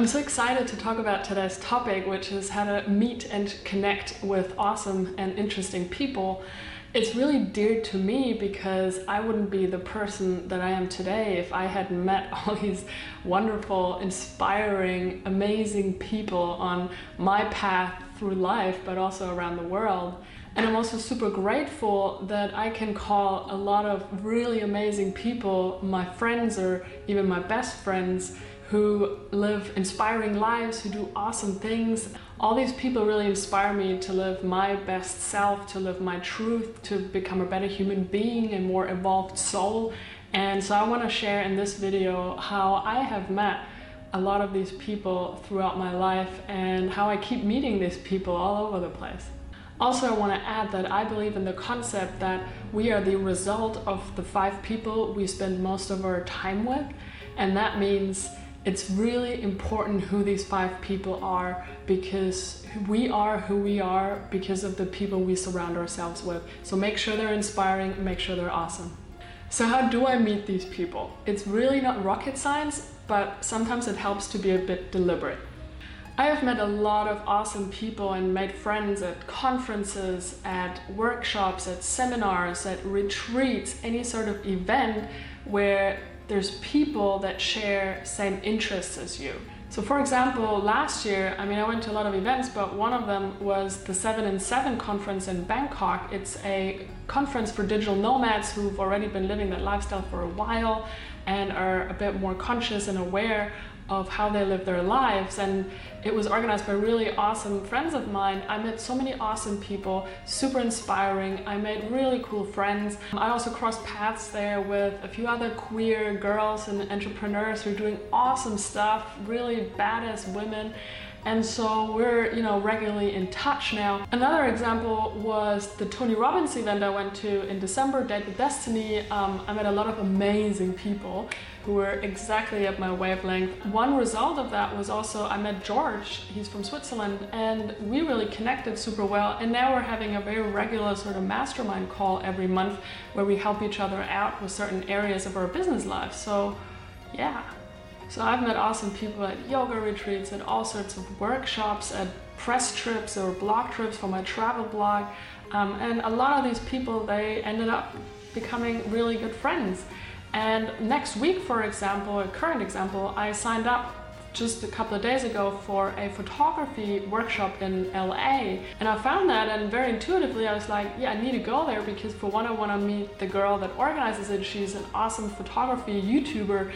I'm so excited to talk about today's topic, which is how to meet and connect with awesome and interesting people. It's really dear to me because I wouldn't be the person that I am today if I hadn't met all these wonderful, inspiring, amazing people on my path through life, but also around the world. And I'm also super grateful that I can call a lot of really amazing people my friends or even my best friends who live inspiring lives, who do awesome things. All these people really inspire me to live my best self, to live my truth, to become a better human being, a more evolved soul. And so I want to share in this video how I have met a lot of these people throughout my life and how I keep meeting these people all over the place. Also, I want to add that I believe in the concept that we are the result of the 5 people we spend most of our time with. And that means it's really important who these 5 people are, because we are who we are because of the people we surround ourselves with. So make sure they're inspiring, make sure they're awesome. So how do I meet these people? It's really not rocket science, but sometimes it helps to be a bit deliberate. I have met a lot of awesome people and made friends at conferences, at workshops, at seminars, at retreats, any sort of event where there's people that share same interests as you. So for example, last year, I went to a lot of events, but one of them was the 7 and 7 conference in Bangkok. It's a conference for digital nomads who've already been living that lifestyle for a while and are a bit more conscious and aware of how they live their lives. And it was organized by really awesome friends of mine. I met so many awesome people, super inspiring. I made really cool friends. I also crossed paths there with a few other queer girls and entrepreneurs who are doing awesome stuff, really badass women. And so we're, regularly in touch now. Another example was the Tony Robbins event I went to in December, Date with Destiny. I met a lot of amazing people who were exactly at my wavelength. One result of that was also I met George, he's from Switzerland, and we really connected super well. And now we're having a very regular sort of mastermind call every month where we help each other out with certain areas of our business life. So yeah. So I've met awesome people at yoga retreats, at all sorts of workshops, at press trips or blog trips for my travel blog. And a lot of these people, they ended up becoming really good friends. And next week, for example, a current example, I signed up just a couple of days ago for a photography workshop in LA. And I found that, and very intuitively I was like, yeah, I need to go there because for one, I want to meet the girl that organizes it. She's an awesome photography YouTuber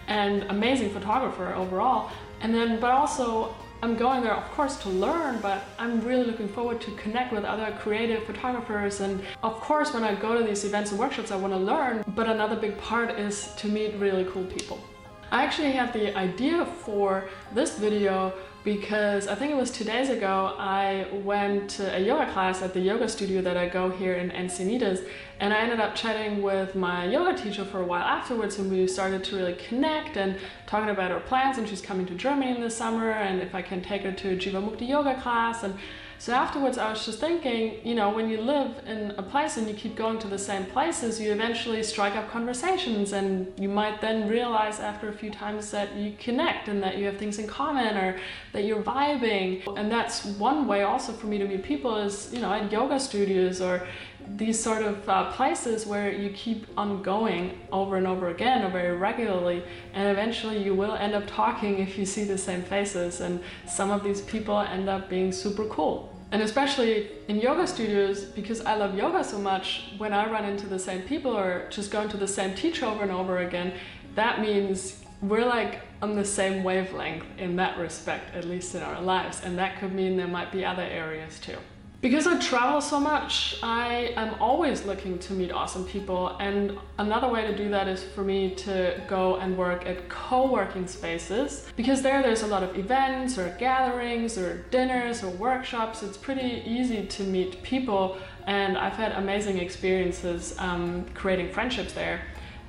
and amazing photographer overall. And then, but also I'm going there, of course, to learn, but I'm really looking forward to connect with other creative photographers. And of course, when I go to these events and workshops, I want to learn, but another big part is to meet really cool people. I actually had the idea for this video because I think it was 2 days ago, I went to a yoga class at the yoga studio that I go here in Encinitas, and I ended up chatting with my yoga teacher for a while afterwards, and we started to really connect and talking about our plans, and she's coming to Germany in the summer, and if I can take her to a Jivamukti yoga class. And so afterwards I was just thinking, when you live in a place and you keep going to the same places, you eventually strike up conversations, and you might then realize after a few times that you connect and that you have things in common or that you're vibing. And that's one way also for me to meet people is, at yoga studios or these sort of places where you keep on going over and over again or very regularly, and eventually you will end up talking if you see the same faces, and some of these people end up being super cool. And especially in yoga studios, because I love yoga so much, when I run into the same people or just going to the same teacher over and over again, that means we're like on the same wavelength in that respect, at least in our lives. And that could mean there might be other areas too. Because I travel so much, I am always looking to meet awesome people, and another way to do that is for me to go and work at co-working spaces, because there's a lot of events or gatherings or dinners or workshops. It's pretty easy to meet people, and I've had amazing experiences creating friendships there.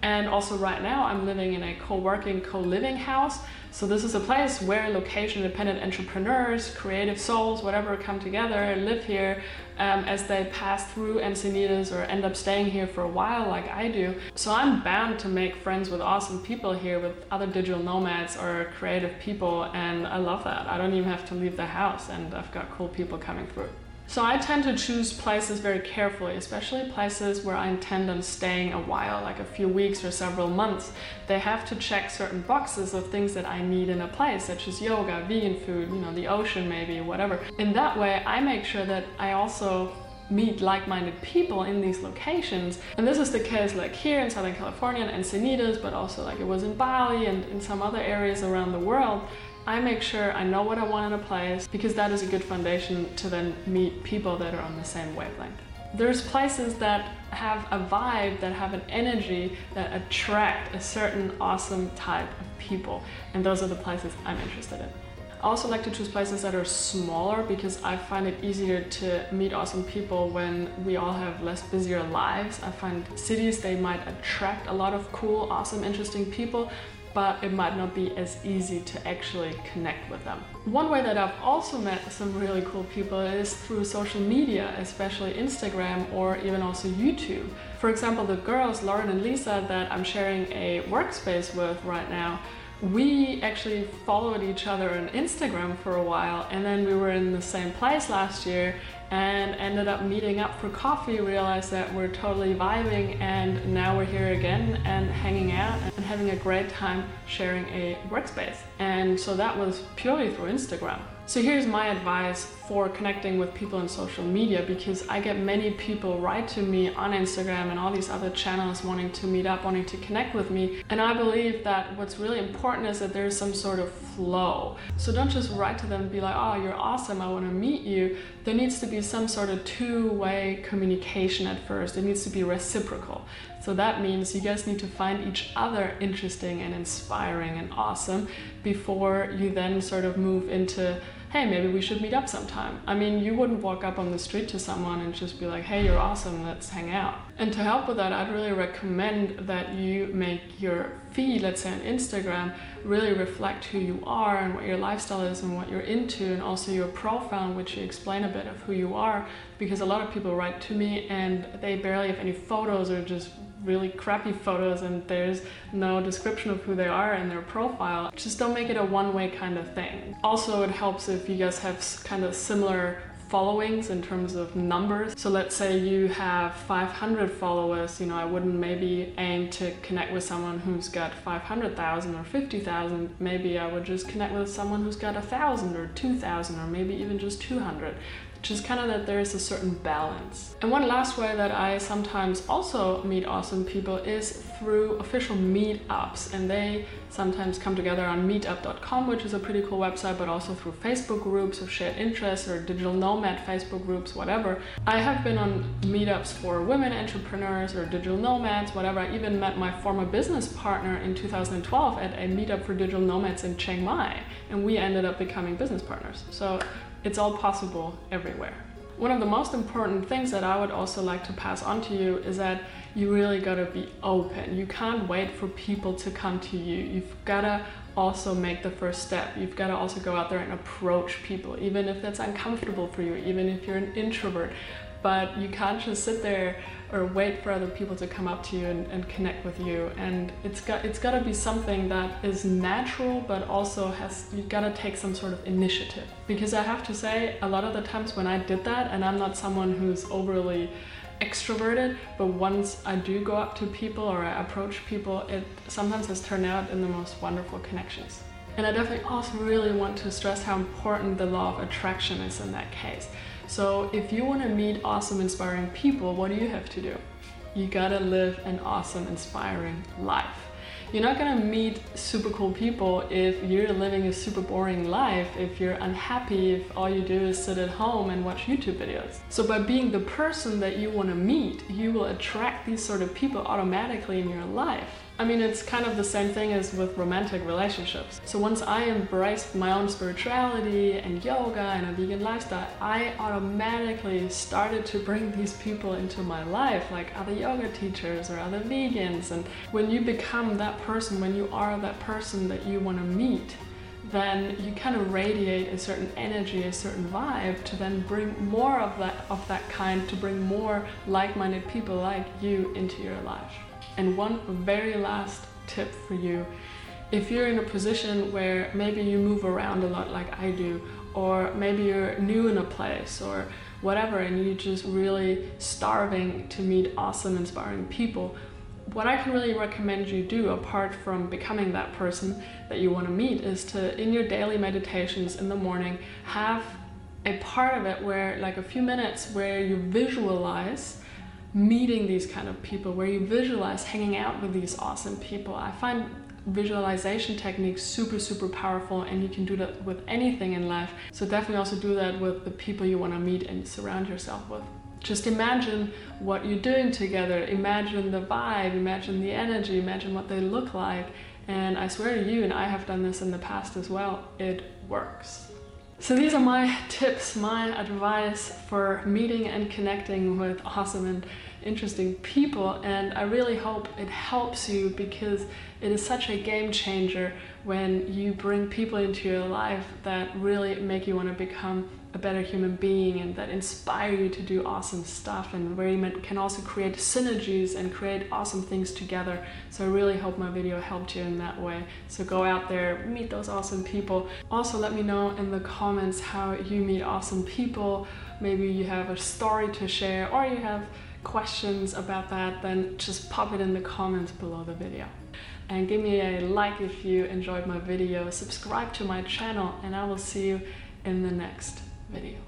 And also right now I'm living in a co-working, co-living house. So this is a place where location-independent entrepreneurs, creative souls, whatever, come together, live here as they pass through Encinitas or end up staying here for a while like I do. So I'm bound to make friends with awesome people here, with other digital nomads or creative people, and I love that. I don't even have to leave the house and I've got cool people coming through. So I tend to choose places very carefully, especially places where I intend on staying a while, like a few weeks or several months. They have to check certain boxes of things that I need in a place, such as yoga, vegan food, the ocean maybe, whatever. In that way, I make sure that I also meet like-minded people in these locations. And this is the case like here in Southern California and Encinitas, but also like it was in Bali and in some other areas around the world. I make sure I know what I want in a place, because that is a good foundation to then meet people that are on the same wavelength. There's places that have a vibe, that have an energy, that attract a certain awesome type of people, and those are the places I'm interested in. I also like to choose places that are smaller, because I find it easier to meet awesome people when we all have less busier lives. I find cities, they might attract a lot of cool, awesome, interesting people, but it might not be as easy to actually connect with them. One way that I've also met some really cool people is through social media, especially Instagram or even also YouTube. For example, the girls, Lauren and Lisa, that I'm sharing a workspace with right now, we actually followed each other on Instagram for a while, and then we were in the same place last year and ended up meeting up for coffee, realized that we're totally vibing, and now we're here again and hanging out and having a great time sharing a workspace. And so that was purely through Instagram. So here's my advice for connecting with people on social media, because I get many people write to me on Instagram and all these other channels wanting to meet up, wanting to connect with me. And I believe that what's really important is that there's some sort of flow. So don't just write to them and be like, oh, you're awesome, I want to meet you. There needs to be some sort of two-way communication at first. It needs to be reciprocal. So that means you guys need to find each other interesting and inspiring and awesome before you then sort of move into, hey, maybe we should meet up sometime. I mean, you wouldn't walk up on the street to someone and just be like, hey, you're awesome, let's hang out. And to help with that, I'd really recommend that you make your feed, let's say on Instagram, really reflect who you are and what your lifestyle is and what you're into, and also your profile in which you explain a bit of who you are, because a lot of people write to me and they barely have any photos or just really crappy photos, and there's no description of who they are in their profile. Just don't make it a one-way kind of thing. Also, it helps if you guys have kind of similar followings in terms of numbers. So let's say you have 500 followers, I wouldn't maybe aim to connect with someone who's got 500,000 or 50,000. Maybe I would just connect with someone who's got 1,000 or 2,000 or maybe even just 200. Just kind of that there is a certain balance. And one last way that I sometimes also meet awesome people is through official meetups, and they sometimes come together on Meetup.com, which is a pretty cool website, but also through Facebook groups of shared interests or digital nomad Facebook groups, whatever. I have been on meetups for women entrepreneurs or digital nomads, whatever. I even met my former business partner in 2012 at a meetup for digital nomads in Chiang Mai, and we ended up becoming business partners. So it's all possible everywhere. One of the most important things that I would also like to pass on to you is that you really gotta be open. You can't wait for people to come to you. You've gotta also make the first step. You've gotta also go out there and approach people, even if that's uncomfortable for you, even if you're an introvert. But you can't just sit there or wait for other people to come up to you and connect with you. And it's got to be something that is natural, but also you've got to take some sort of initiative. Because I have to say, a lot of the times when I did that, and I'm not someone who's overly extroverted, but once I do go up to people or I approach people, it sometimes has turned out in the most wonderful connections. And I definitely also really want to stress how important the law of attraction is in that case. So if you want to meet awesome, inspiring people, what do you have to do? You gotta live an awesome, inspiring life. You're not gonna meet super cool people if you're living a super boring life, if you're unhappy, if all you do is sit at home and watch YouTube videos. So by being the person that you want to meet, you will attract these sort of people automatically in your life. I mean, it's kind of the same thing as with romantic relationships. So once I embraced my own spirituality and yoga and a vegan lifestyle, I automatically started to bring these people into my life, like other yoga teachers or other vegans. And when you become that person, when you are that person that you want to meet, then you kind of radiate a certain energy, a certain vibe to then bring more of that kind, to bring more like-minded people like you into your life. And one very last tip for you, if you're in a position where maybe you move around a lot like I do, or maybe you're new in a place or whatever, and you're just really starving to meet awesome, inspiring people, what I can really recommend you do, apart from becoming that person that you want to meet, is to, in your daily meditations in the morning, have a part of it where, like a few minutes, where you visualize meeting these kind of people, where you visualize hanging out with these awesome people. I find visualization techniques super powerful, and you can do that with anything in life. So definitely also do that with the people you want to meet and surround yourself with. Just imagine what you're doing together, imagine the vibe, imagine the energy, imagine what they look like. And I swear to you, and I have done this in the past as well, it works. So these are my tips, my advice for meeting and connecting with awesome and interesting people, and I really hope it helps you, because it is such a game changer when you bring people into your life that really make you want to become a better human being and that inspire you to do awesome stuff, and where you can also create synergies and create awesome things together. So I really hope my video helped you in that way. So go out there, meet those awesome people. Also let me know in the comments how you meet awesome people. Maybe you have a story to share, or you have questions about that, then just pop it in the comments below the video. And give me a like if you enjoyed my video, subscribe to my channel, and I will see you in the next video.